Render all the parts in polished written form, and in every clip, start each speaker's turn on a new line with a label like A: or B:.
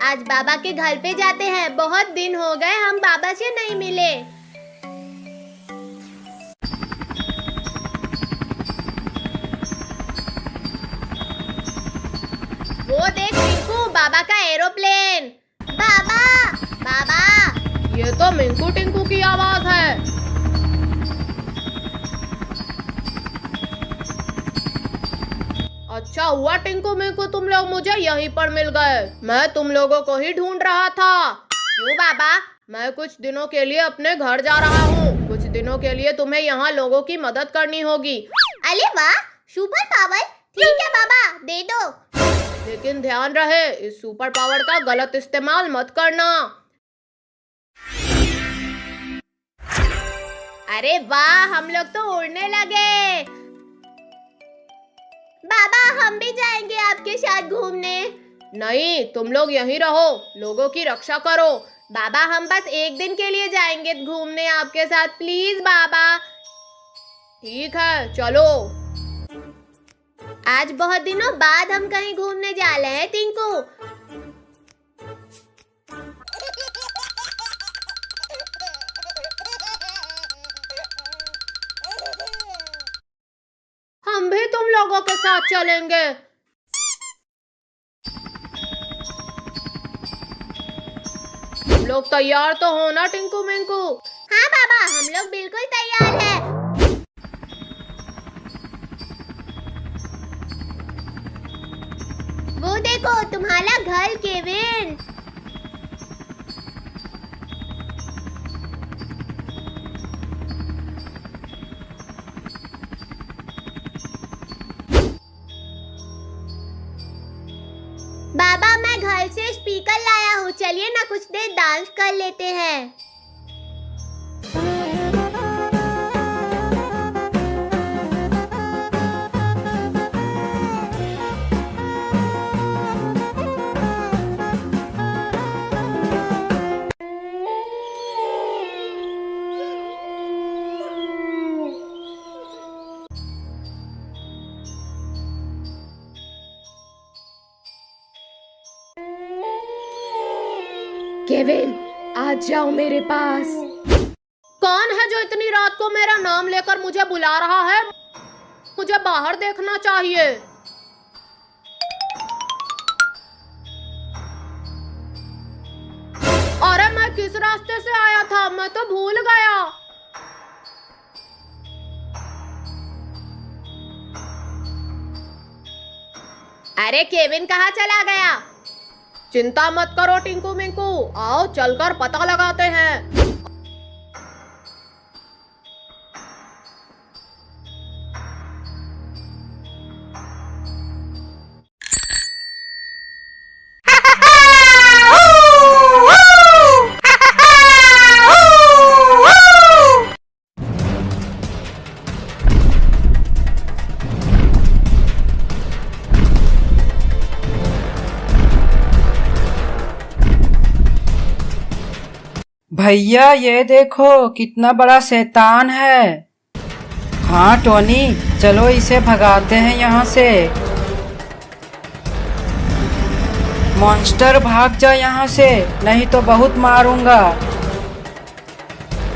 A: आज बाबा के घर पे जाते हैं। बहुत दिन हो गए हम बाबा से नहीं मिले। वो देख टिंकू, बाबा का एरोप्लेन। बाबा बाबा,
B: ये तो मिंकू टिंकू की आवाज है। अच्छा हुआ टिंकू मिंकू तुम लोग मुझे यहीं पर मिल गए। मैं तुम लोगों को ही ढूंढ रहा था।
A: क्यों बाबा?
B: मैं कुछ दिनों के लिए अपने घर जा रहा हूँ। कुछ दिनों के लिए तुम्हें यहाँ लोगों की मदद करनी होगी।
A: अरे वाह, सुपर पावर। ठीक है बाबा, दे दो।
B: लेकिन ध्यान रहे, इस सुपर पावर का गलत इस्तेमाल मत करना।
A: अरे वाह, हम लोग तो उड़ने लगे। बाबा हम भी जाएंगे आपके साथ घूमने।
B: नहीं, तुम लोग यहीं रहो, लोगों की रक्षा करो।
A: बाबा हम बस एक दिन के लिए जाएंगे घूमने आपके साथ, प्लीज बाबा।
B: ठीक है, चलो।
A: आज बहुत दिनों बाद हम कहीं घूमने जा रहे हैं टिंकू।
B: हम भी तुम लोगों के साथ चलेंगे। तुम लोग तैयार तो हो ना टिंकू मिंकू?
A: हाँ बाबा, हम लोग बिल्कुल तैयार हैं। वो देखो तुम्हारा घर केविन। बाबा मैं घर से स्पीकर लाया हूँ, चलिए ना कुछ देर डांस कर लेते हैं।
B: केविन, आज जाओ मेरे पास। कौन है जो इतनी रात को मेरा नाम लेकर मुझे बुला रहा है? मुझे बाहर देखना चाहिए। अरे मैं किस रास्ते से आया था, मैं तो भूल गया।
A: अरे केविन कहाँ चला गया?
B: चिंता मत करो टिंकू मिंकू, आओ चलकर पता लगाते हैं।
C: भैया ये देखो कितना बड़ा शैतान है। हाँ टोनी, चलो इसे भगाते हैं यहाँ से। मॉन्स्टर भाग जा यहाँ से, नहीं तो बहुत मारूंगा।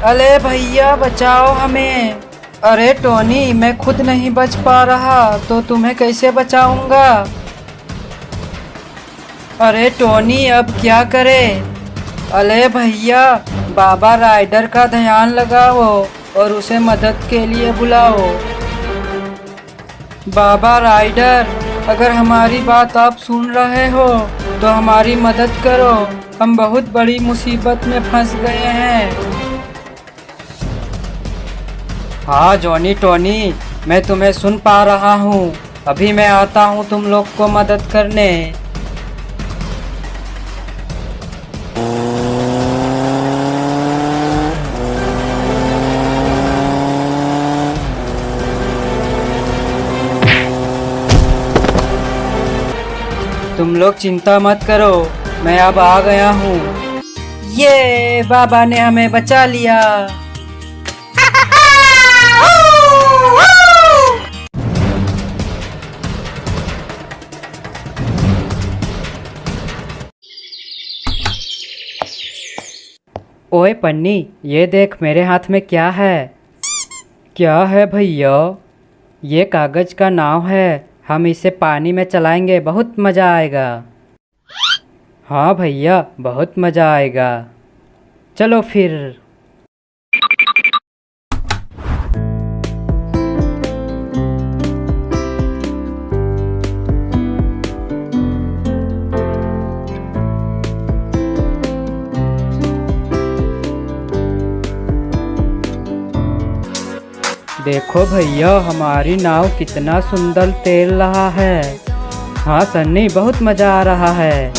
C: अरे भैया बचाओ हमें। अरे टोनी, मैं खुद नहीं बच पा रहा तो तुम्हें कैसे बचाऊंगा। अरे टोनी अब क्या करे। अरे भैया, बाबा राइडर का ध्यान लगाओ और उसे मदद के लिए बुलाओ। बाबा राइडर, अगर हमारी बात आप सुन रहे हो तो हमारी मदद करो, हम बहुत बड़ी मुसीबत में फंस गए हैं। हाँ जॉनी टोनी, मैं तुम्हें सुन पा रहा हूँ। अभी मैं आता हूँ तुम लोग को मदद करने। तुम लोग चिंता मत करो, मैं अब आ गया हूँ। ये बाबा ने हमें बचा लिया। ओए पन्नी, ये देख मेरे हाथ में क्या है। क्या है भैया? ये कागज का नाव है, हम इसे पानी में चलाएंगे, बहुत मज़ा आएगा। हाँ भैया, बहुत मज़ा आएगा। चलो फिर। देखो भैया, हमारी नाव कितना सुंदर तैर रहा है। हाँ सन्नी, बहुत मज़ा आ रहा है।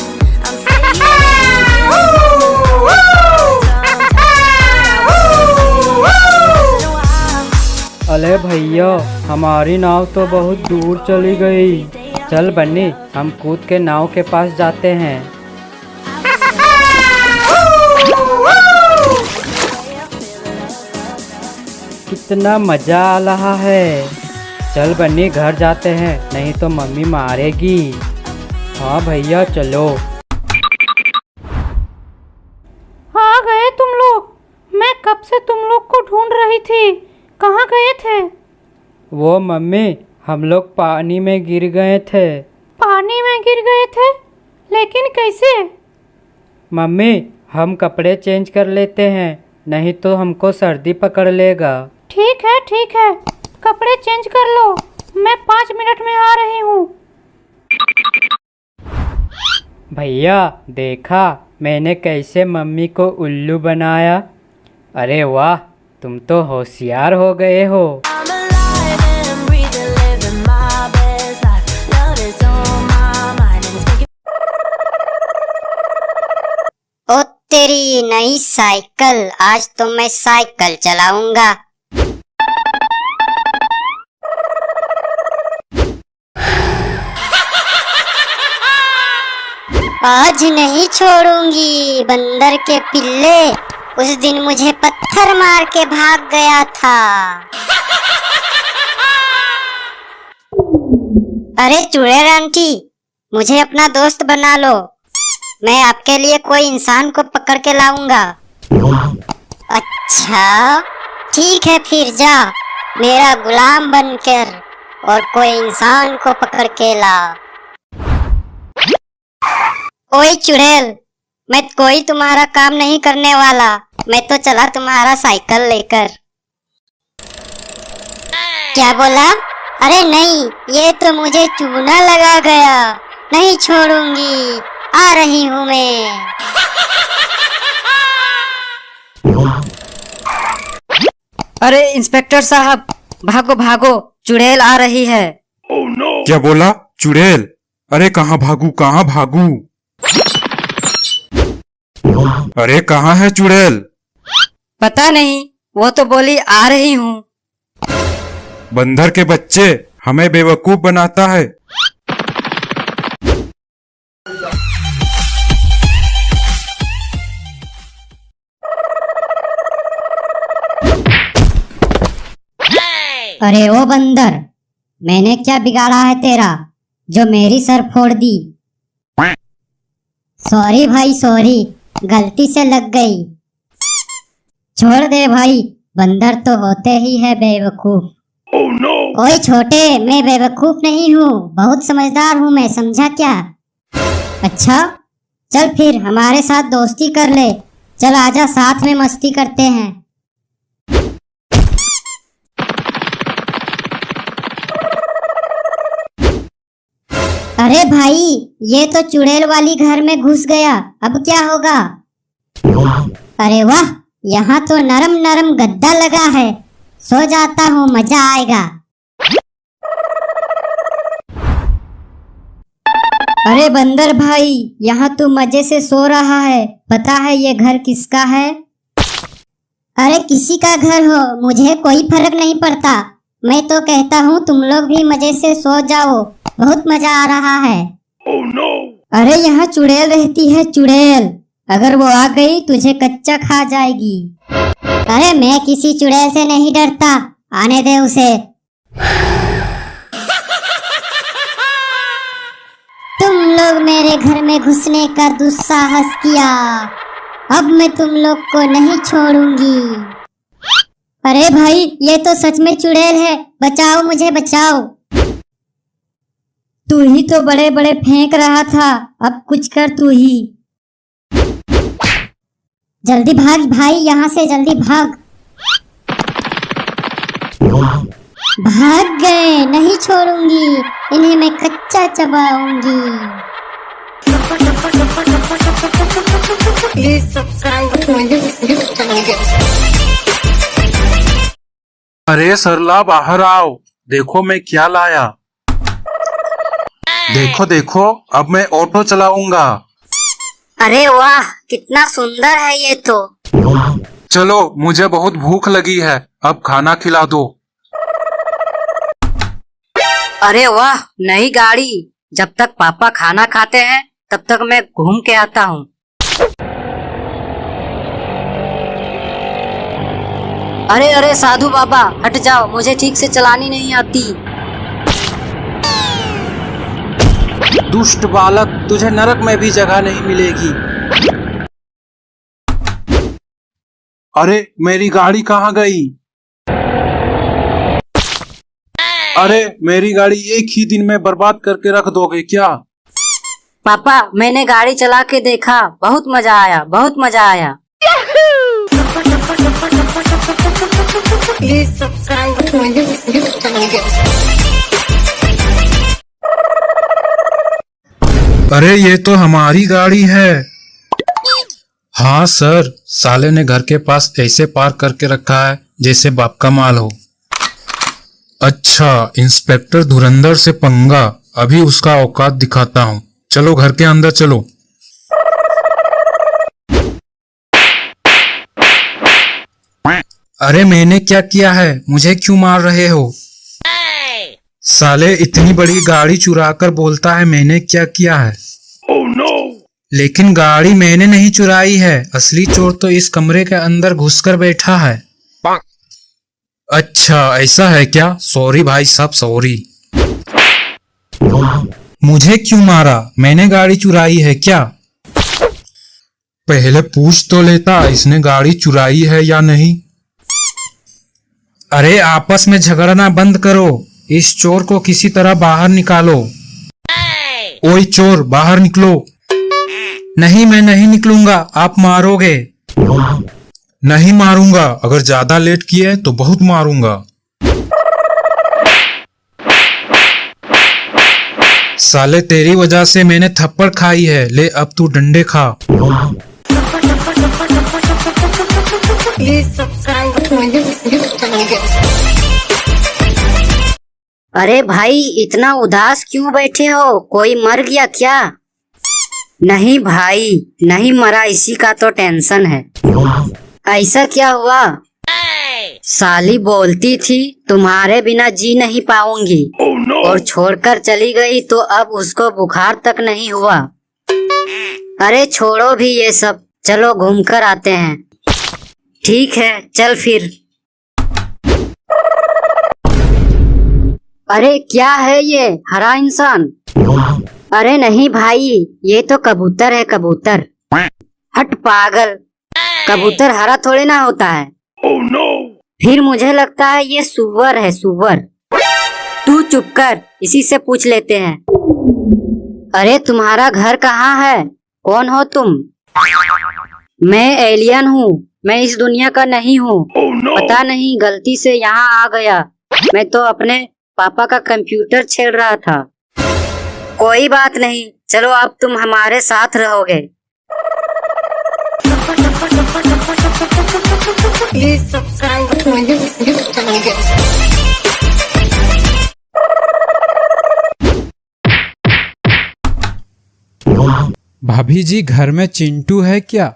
C: अरे भैया, हमारी नाव तो बहुत दूर चली गई। चल बन्नी, हम कूद के नाव के पास जाते हैं। कितना मज़ा आ रहा है। चल बन्नी, घर जाते हैं, नहीं तो मम्मी मारेगी। हाँ भैया चलो।
B: आ गए तुम लोग। मैं कब से तुम लोग को ढूंढ रही थी, कहाँ गए थे?
C: वो मम्मी, हम लोग पानी में गिर गए थे।
B: पानी में गिर गए थे? लेकिन कैसे?
C: मम्मी, हम कपड़े चेंज कर लेते हैं, नहीं तो हमको सर्दी पकड़ लेगा।
B: ठीक है, कपड़े चेंज कर लो, मैं 5 मिनट में आ रही हूँ।
C: भैया देखा मैंने कैसे मम्मी को उल्लू बनाया? अरे वाह, तुम तो होशियार हो गए हो।
D: ओ तेरी नई साइकिल, आज तो मैं साइकिल चलाऊंगा। आज नहीं छोड़ूंगी बंदर के पिल्ले, उस दिन मुझे पत्थर मार के भाग गया था। अरे चुड़ैल आंटी, मुझे अपना दोस्त बना लो, मैं आपके लिए कोई इंसान को पकड़ के लाऊंगा। अच्छा ठीक है, फिर जा मेरा गुलाम बनकर और कोई इंसान को पकड़ के ला। ओए चुड़ैल, मैं कोई तुम्हारा काम नहीं करने वाला, मैं तो चला तुम्हारा साइकिल लेकर। क्या बोला? अरे नहीं, ये तो मुझे चूना लगा गया, नहीं छोड़ूंगी, आ रही हूँ मैं।
E: अरे इंस्पेक्टर साहब, भागो भागो, चुड़ैल आ रही है।
F: क्या बोला? चुड़ैल? अरे कहाँ भागू? अरे कहाँ है चुड़ैल?
E: पता नहीं, वो तो बोली आ रही हूँ।
F: बंदर के बच्चे, हमें बेवकूफ बनाता है।
D: अरे ओ बंदर, मैंने क्या बिगाड़ा है तेरा जो मेरी सर फोड़ दी? सॉरी भाई सॉरी, गलती से लग गई। छोड़ दे भाई, बंदर तो होते ही है बेवकूफ। ओए छोटे, मैं बेवकूफ नहीं हूँ, बहुत समझदार हूँ मैं, समझा क्या? अच्छा चल फिर हमारे साथ दोस्ती कर ले, चल आजा साथ में मस्ती करते हैं। अरे भाई, ये तो चुड़ैल वाली घर में घुस गया, अब क्या होगा? अरे वाह, यहाँ तो नरम नरम गद्दा लगा है, सो जाता हूँ, मजा आएगा।
E: अरे बंदर भाई, यहाँ तू मजे से सो रहा है, पता है ये घर किसका है?
D: अरे किसी का घर हो, मुझे कोई फर्क नहीं पड़ता, मैं तो कहता हूँ तुम लोग भी मजे से सो जाओ, बहुत मजा आ रहा है।
E: अरे यहाँ चुड़ैल रहती है, चुड़ैल, अगर वो आ गई तुझे कच्चा खा जाएगी।
D: अरे मैं किसी चुड़ैल से नहीं डरता, आने दे उसे। तुम लोग मेरे घर में घुसने का दुस्साहस किया, अब मैं तुम लोग को नहीं छोड़ूंगी। अरे भाई, ये तो सच में चुड़ैल है, बचाओ मुझे बचाओ। तू ही तो बड़े बड़े फेंक रहा था, अब कुछ कर तू ही। जल्दी भाग भाई, यहाँ से जल्दी भाग। भाग गए, नहीं छोड़ूंगी इन्हें, मैं कच्चा चबाऊंगी।
G: अरे सरला, बाहर आओ, देखो मैं क्या लाया। देखो देखो, अब मैं ऑटो चलाऊंगा।
E: अरे वाह, कितना सुंदर है ये तो।
G: चलो, मुझे बहुत भूख लगी है, अब खाना खिला दो।
E: अरे वाह, नई गाड़ी। जब तक पापा खाना खाते हैं तब तक मैं घूम के आता हूँ। अरे अरे साधु बाबा, हट जाओ, मुझे ठीक से चलानी नहीं आती।
G: दुष्ट बालक, तुझे नरक में भी जगह नहीं मिलेगी। अरे मेरी गाड़ी कहाँ गई? अरे मेरी गाड़ी एक ही दिन में बर्बाद करके रख दोगे क्या?
E: पापा, मैंने गाड़ी चला के देखा, बहुत मजा आया, बहुत मजा आया।
F: अरे ये तो हमारी गाड़ी है। हाँ सर, साले ने घर के पास ऐसे पार्क करके रखा है जैसे बाप का माल हो। अच्छा, इंस्पेक्टर धुरंधर से पंगा, अभी उसका औकात दिखाता हूँ। चलो घर के अंदर चलो। अरे मैंने क्या किया है, मुझे क्यों मार रहे हो? साले इतनी बड़ी गाड़ी चुरा कर बोलता है मैंने क्या किया है। लेकिन गाड़ी मैंने नहीं चुराई है, असली चोर तो इस कमरे के अंदर घुसकर बैठा है। अच्छा ऐसा है क्या? सॉरी भाई साहब, सॉरी। मुझे क्यों मारा? मैंने गाड़ी चुराई है क्या? पहले पूछ तो लेता इसने गाड़ी चुराई है या नहीं। अरे आपस में झगड़ना बंद करो, इस चोर को किसी तरह बाहर निकालो। ओए चोर, बाहर निकलो। नहीं, मैं नहीं निकलूंगा, आप मारोगे। नहीं मारूंगा, अगर ज्यादा लेट किए तो बहुत मारूंगा। साले तेरी वजह से मैंने थप्पड़ खाई है, ले अब तू डंडे खा।
E: अरे भाई, इतना उदास क्यों बैठे हो? कोई मर गया क्या? नहीं भाई, नहीं मरा, इसी का तो टेंशन है। ऐसा क्या हुआ? साली बोलती थी तुम्हारे बिना जी नहीं पाऊंगी, और छोड़कर चली गई तो अब उसको बुखार तक नहीं हुआ। अरे छोड़ो भी ये सब, चलो घूमकर आते हैं। ठीक है, चल फिर। अरे क्या है ये हरा इंसान? अरे नहीं भाई, ये तो कबूतर है, कबूतर। हट पागल, कबूतर हरा थोड़े ना होता है। फिर मुझे लगता है ये सुअर है, सुअर। तू चुप कर, इसी से पूछ लेते हैं। अरे तुम्हारा घर कहाँ है? कौन हो तुम? मैं एलियन हूँ, मैं इस दुनिया का नहीं हूँ। पता नहीं गलती से यहाँ आ गया, मैं तो अपने पापा का कंप्यूटर छेड़ रहा था। कोई बात नहीं, चलो अब तुम हमारे साथ रहोगे।
C: भाभी जी, घर में चिंटू है क्या?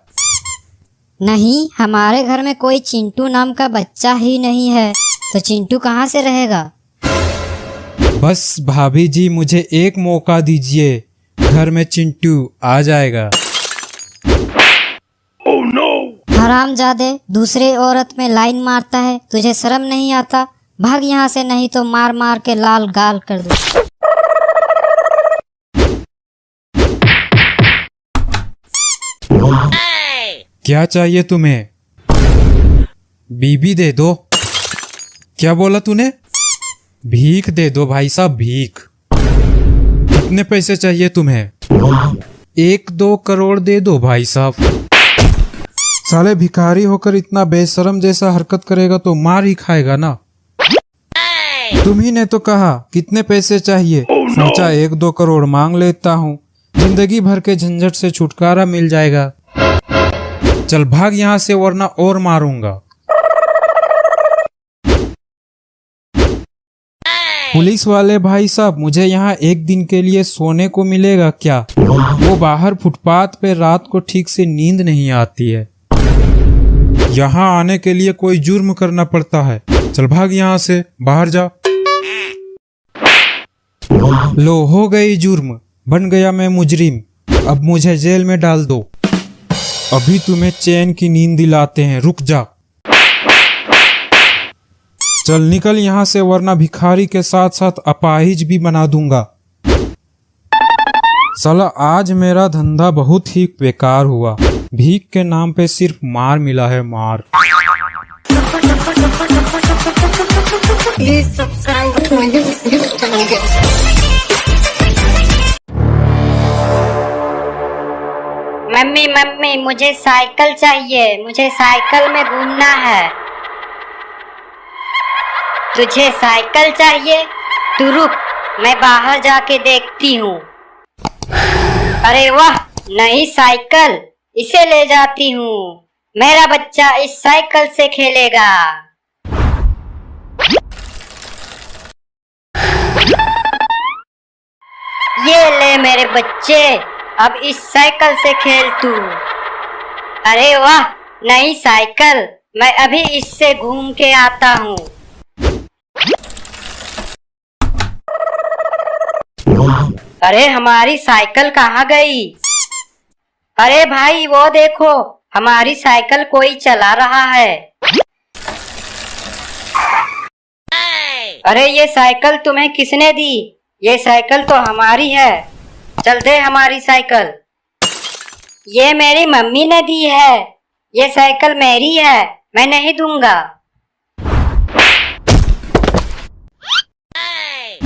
D: नहीं, हमारे घर में कोई चिंटू नाम का बच्चा ही नहीं है, तो चिंटू कहाँ से रहेगा?
C: बस भाभी जी, मुझे एक मौका दीजिए, घर में चिंटू आ जाएगा।
D: हरामजादे, दूसरे औरत में लाइन मारता है, तुझे शर्म नहीं आता? भाग यहाँ से, नहीं तो मार मार के लाल गाल कर दूँ।
F: क्या चाहिए तुम्हें? बीबी दे दो। क्या बोला तूने? भीख दे दो भाई साहब, भीख। कितने पैसे चाहिए तुम्हें? 1-2 करोड़ दे दो भाई साहब। साले भिखारी होकर इतना बेशरम जैसा हरकत करेगा तो मार ही खाएगा ना। तुम ही ने तो कहा कितने पैसे चाहिए। सोचा 1-2 करोड़ मांग लेता हूँ, जिंदगी भर के झंझट से छुटकारा मिल जाएगा। चल भाग यहाँ से वरना और मारूंगा। पुलिस वाले भाई साहब, मुझे यहाँ 1 दिन के लिए सोने को मिलेगा क्या? वो बाहर फुटपाथ पे रात को ठीक से नींद नहीं आती है। यहाँ आने के लिए कोई जुर्म करना पड़ता है। चल भाग यहाँ से, बाहर जा। लो, हो गई जुर्म, बन गया मैं मुजरिम। अब मुझे जेल में डाल दो। अभी तुम्हें चैन की नींद दिलाते हैं, रुक जा। चल निकल यहाँ से वरना भिखारी के साथ साथ अपाहिज भी बना दूंगा। साला आज मेरा धंधा बहुत ही बेकार हुआ। भीख के नाम पे सिर्फ मार मिला है, मार।
E: मम्मी मम्मी, मुझे साइकिल चाहिए, मुझे साइकिल में घूमना है। तुझे साइकिल चाहिए? तू रुक, मैं बाहर जाके देखती हूँ। अरे वाह, नई साइकिल, इसे ले जाती हूँ। मेरा बच्चा इस साइकिल से खेलेगा। ये ले मेरे बच्चे, अब इस साइकिल से खेल तू। अरे वाह, नई साइकिल, मैं अभी इससे घूम के आता हूँ। अरे हमारी साइकिल कहाँ गई? अरे भाई वो देखो, हमारी साइकिल कोई चला रहा है। अरे ये साइकिल तुम्हें किसने दी? ये साइकिल तो हमारी है, चल दे हमारी साइकिल। ये मेरी मम्मी ने दी है, ये साइकिल मेरी है, मैं नहीं दूंगा।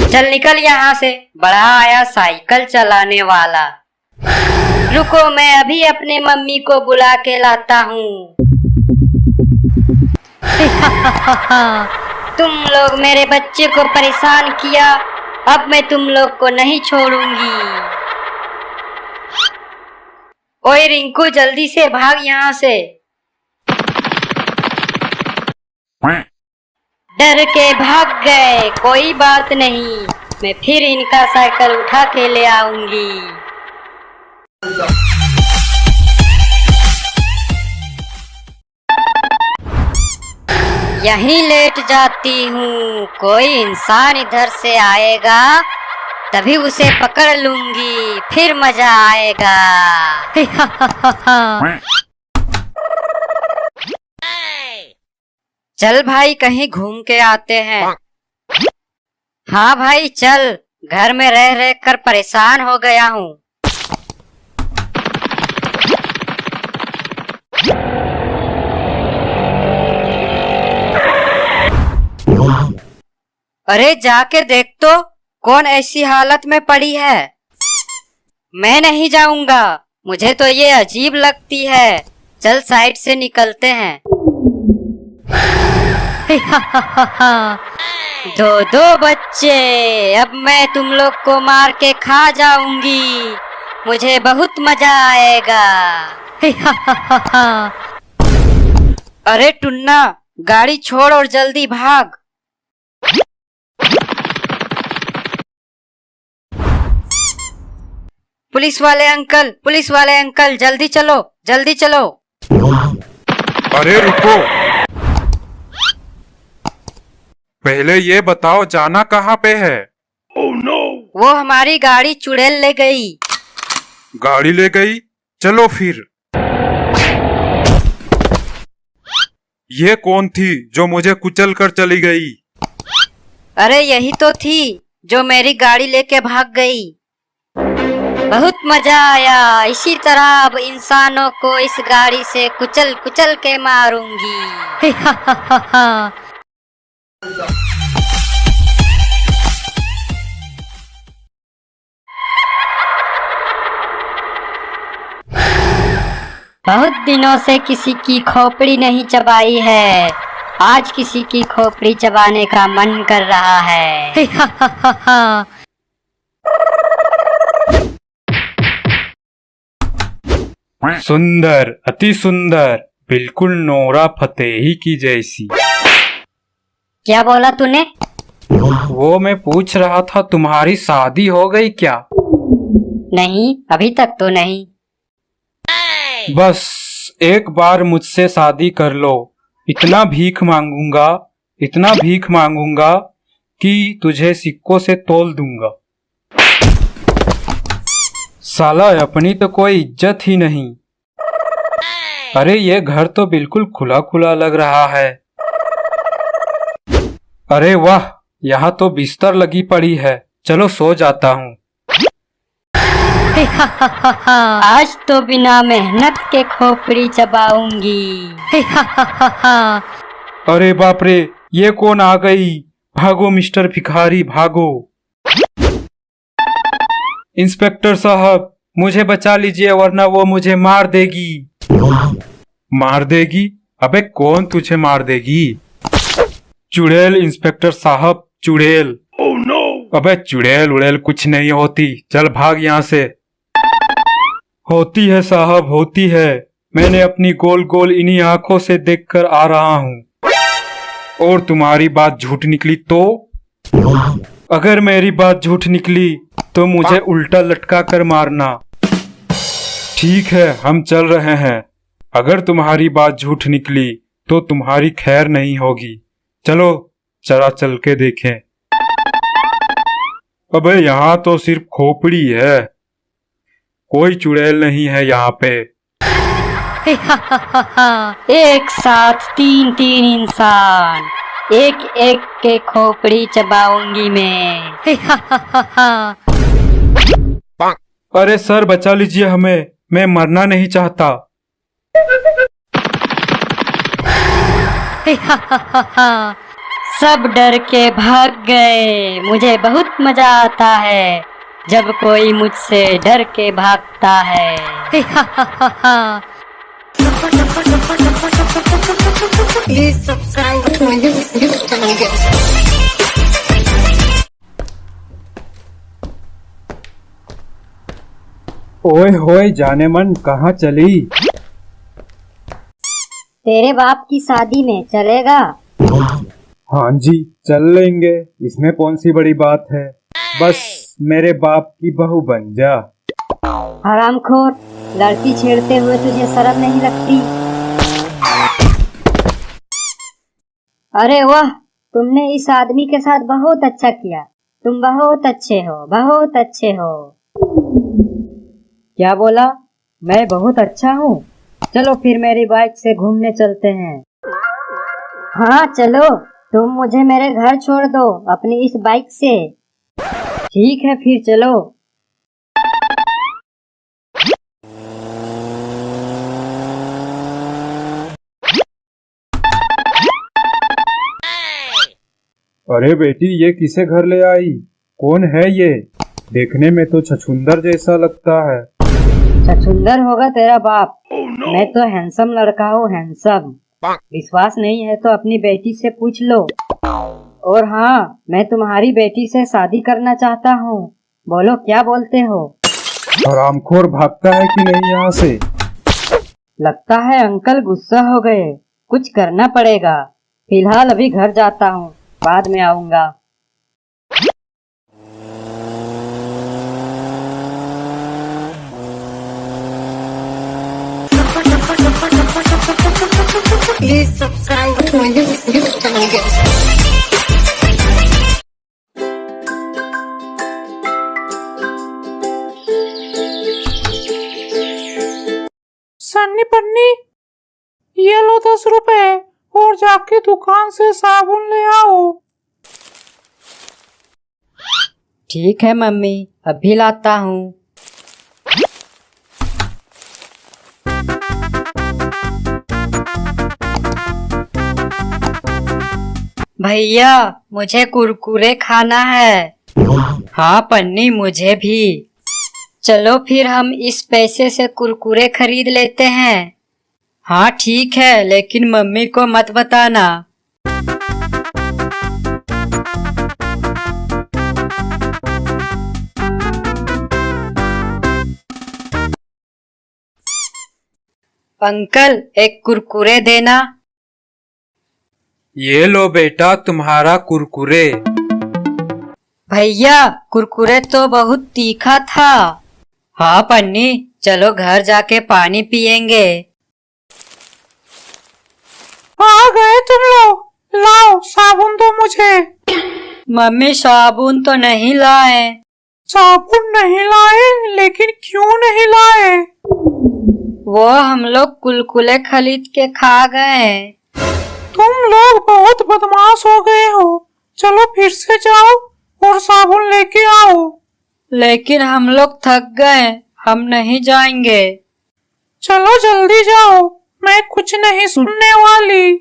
E: चल निकल यहाँ से, बड़ा आया साइकिल चलाने वाला। रुको, मैं अभी अपने मम्मी को बुला के लाता हूँ। तुम लोग मेरे बच्चे को परेशान किया, अब मैं तुम लोग को नहीं छोड़ूंगी। ओए रिंकू, जल्दी से भाग यहाँ से। डर के भाग गए, कोई बात नहीं, मैं फिर इनका साइकिल उठा के ले आऊंगी। यहीं लेट जाती हूँ, कोई इंसान इधर से आएगा तभी उसे पकड़ लूंगी, फिर मजा आएगा। चल भाई, कहीं घूम के आते हैं। हाँ भाई चल, घर में रह रह कर परेशान हो गया हूँ। अरे जाके देख तो, कौन ऐसी हालत में पड़ी है। मैं नहीं जाऊंगा, मुझे तो ये अजीब लगती है। चल साइड से निकलते हैं। दो बच्चे, अब मैं तुम लोग को मार के खा जाऊंगी, मुझे बहुत मजा आएगा। अरे टुन्ना, गाड़ी छोड़ और जल्दी भाग। पुलिस वाले अंकल, जल्दी चलो, जल्दी चलो।
F: अरे रुको, पहले ये बताओ जाना कहाँ पे है?
E: वो हमारी गाड़ी चुड़ैल ले गई।
F: गाड़ी ले गई? चलो फिर। ये कौन थी जो मुझे कुचल कर चली गई?
E: अरे यही तो थी जो मेरी गाड़ी लेके भाग गई। बहुत मजा आया। इसी तरह अब इंसानों को इस गाड़ी से कुचल कुचल के मारूंगी। बहुत दिनों से किसी की खोपड़ी नहीं चबाई है। आज किसी की खोपड़ी चबाने का मन कर रहा है।
F: सुंदर, अति सुंदर, बिल्कुल नोरा फतेही की जैसी।
E: क्या बोला तूने?
F: वो मैं पूछ रहा था तुम्हारी शादी हो गई क्या?
E: नहीं, अभी तक तो नहीं।
F: बस एक बार मुझसे शादी कर लो। इतना भीख मांगूंगा, इतना भीख मांगूंगा कि तुझे सिक्कों से तोल दूंगा। साला अपनी तो कोई इज्जत ही नहीं। अरे ये घर तो बिल्कुल खुला खुला लग रहा है। अरे वाह, यहाँ तो बिस्तर लगी पड़ी है। चलो सो जाता हूँ।
E: आज तो बिना मेहनत के खोपड़ी चबाऊंगी।
F: अरे बाप रे, ये कौन आ गई? भागो मिस्टर भिखारी, भागो। इंस्पेक्टर साहब, मुझे बचा लीजिए वरना वो मुझे मार देगी। मार देगी? अबे कौन तुझे मार देगी? चुड़ैल इंस्पेक्टर साहब, चुड़ैल। अबे चुड़ैल उड़ैल कुछ नहीं होती, चल भाग यहाँ से। होती है साहब, होती है। मैंने अपनी गोल गोल इन्हीं आंखों से देखकर आ रहा हूँ। और तुम्हारी बात झूठ निकली तो? अगर मेरी बात झूठ निकली तो मुझे उल्टा लटका कर मारना। ठीक है, हम चल रहे हैं। अगर तुम्हारी बात झूठ निकली तो तुम्हारी खैर नहीं होगी। चलो जरा चल के देखें। अबे यहाँ तो सिर्फ खोपड़ी है, कोई चुड़ैल नहीं है यहाँ पे।
E: एक साथ तीन तीन इंसान, एक एक के खोपड़ी चबाऊंगी मैं।
F: अरे सर बचा लीजिए हमें, मैं मरना नहीं चाहता।
E: सब डर के भाग गए। मुझे बहुत मजा आता है जब कोई मुझसे डर के भागता है।
F: ओए होए जाने मन, कहाँ चली?
E: तेरे बाप की शादी में चलेगा?
F: हाँ जी चल लेंगे, इसमें कौन सी बड़ी बात है। बस मेरे बाप की बहू बन जा।
E: हरामखोर, लड़की छेड़ते हुए तुझे शर्म नहीं लगती? अरे वाह, तुमने इस आदमी के साथ बहुत अच्छा किया। तुम बहुत अच्छे हो, बहुत अच्छे हो। क्या बोला? मैं बहुत अच्छा हूँ? चलो फिर मेरी बाइक से घूमने चलते हैं। हाँ चलो, तुम मुझे मेरे घर छोड़ दो अपनी इस बाइक से। ठीक है फिर चलो।
F: अरे बेटी, ये किसे घर ले आई? कौन है ये? देखने में तो छछूंदर जैसा लगता है।
E: छछूंदर होगा तेरा बाप। मैं तो हैंडसम लड़का हूँ, हैंडसम। विश्वास नहीं है तो अपनी बेटी से पूछ लो। और हाँ, मैं तुम्हारी बेटी से शादी करना चाहता हूँ। बोलो क्या बोलते हो?
F: हरामखोर भागता है कि नहीं यहाँ से?
E: लगता है अंकल गुस्सा हो गए। कुछ करना पड़ेगा। फिलहाल अभी घर जाता हूँ, बाद में आऊंगा।
H: Please subscribe to my YouTube channel, guys.
I: Sunny पन्नी, ये लो 10 रुपए और जाके दुकान से साबुन ले आओ।
E: ठीक है मम्मी, अभी लाता हूँ। भैया मुझे कुरकुरे खाना है। हाँ पन्नी मुझे भी। चलो फिर हम इस पैसे से कुरकुरे खरीद लेते हैं। हाँ ठीक है, लेकिन मम्मी को मत बताना। अंकल एक कुरकुरे देना।
F: ये लो बेटा तुम्हारा कुरकुरे।
E: भैया कुरकुरे तो बहुत तीखा था। हाँ पन्नी चलो घर जाके पानी पियेंगे।
I: आ गए तुम लोग, लाओ साबुन दो मुझे।
E: मम्मी साबुन तो नहीं लाए।
I: साबुन नहीं लाए, लेकिन क्यों नहीं लाए?
E: वो हम लोग कुलकुले खरीद के खा गए।
I: तुम लोग बहुत बदमाश हो गए हो। चलो फिर से जाओ और साबुन लेके आओ।
E: लेकिन हम लोग थक गए, हम नहीं जाएंगे।
I: चलो जल्दी जाओ, मैं कुछ नहीं सुनने वाली।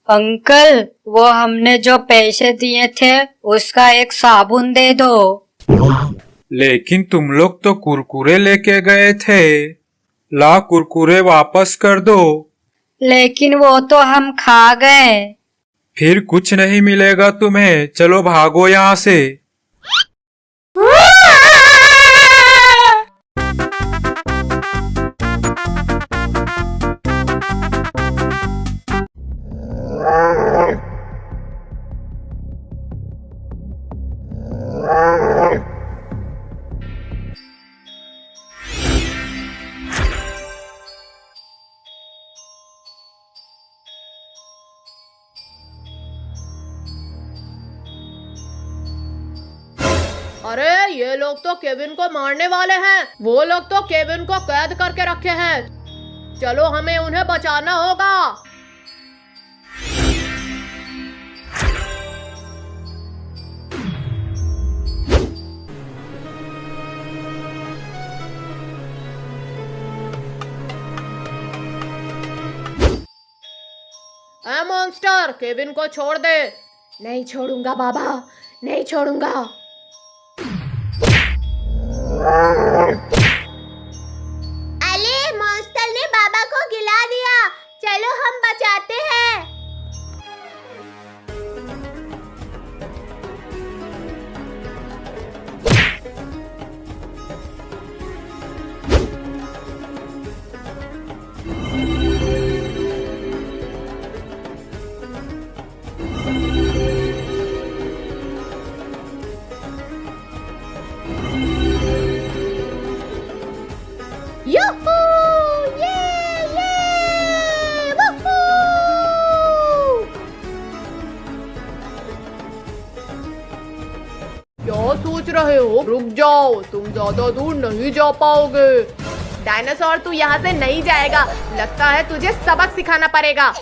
E: अंकल वो हमने जो पैसे दिए थे उसका एक साबुन दे दो।
F: लेकिन तुम लोग तो कुरकुरे लेके गए थे। ला कुरकुरे वापस कर दो।
E: लेकिन वो तो हम खा गए।
F: फिर कुछ नहीं मिलेगा तुम्हें, चलो भागो यहाँ से।
B: अरे ये लोग तो केविन को मारने वाले हैं। वो लोग तो केविन को कैद करके रखे हैं। चलो हमें उन्हें बचाना होगा। ए मॉन्स्टर, केविन को छोड़ दे। नहीं छोड़ूंगा बाबा, नहीं छोड़ूंगा।
A: अले मॉन्स्टर ने बाबा को गिला दिया। चलो हम बचाते हैं।
B: यूहू! ये! वूहू! क्या सोच रहे हो? रुक जाओ, तुम ज्यादा दूर नहीं जा पाओगे। डायनासोर तू यहाँ से नहीं जाएगा। लगता है तुझे सबक सिखाना पड़ेगा।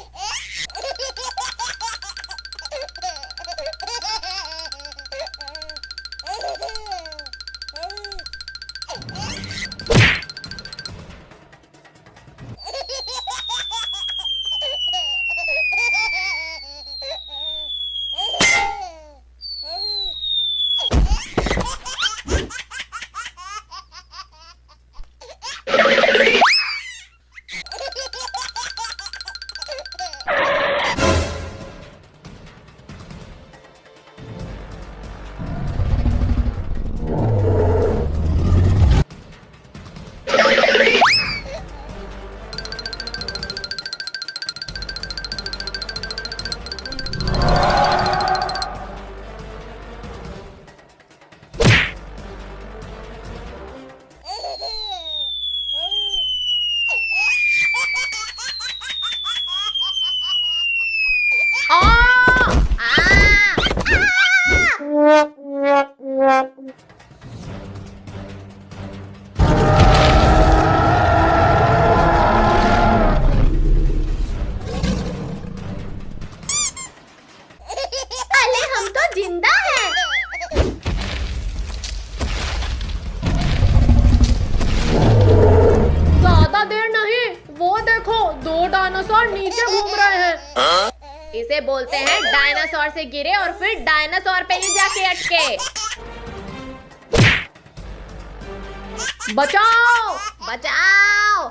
A: अरे हम तो जिंदा हैं।
B: वो देखो, 2 डायनासोर नीचे घूम रहे हैं। इसे बोलते हैं डायनासोर से गिरे और फिर डायनासोर पे ही जाके अटके। बचाओ बचाओ।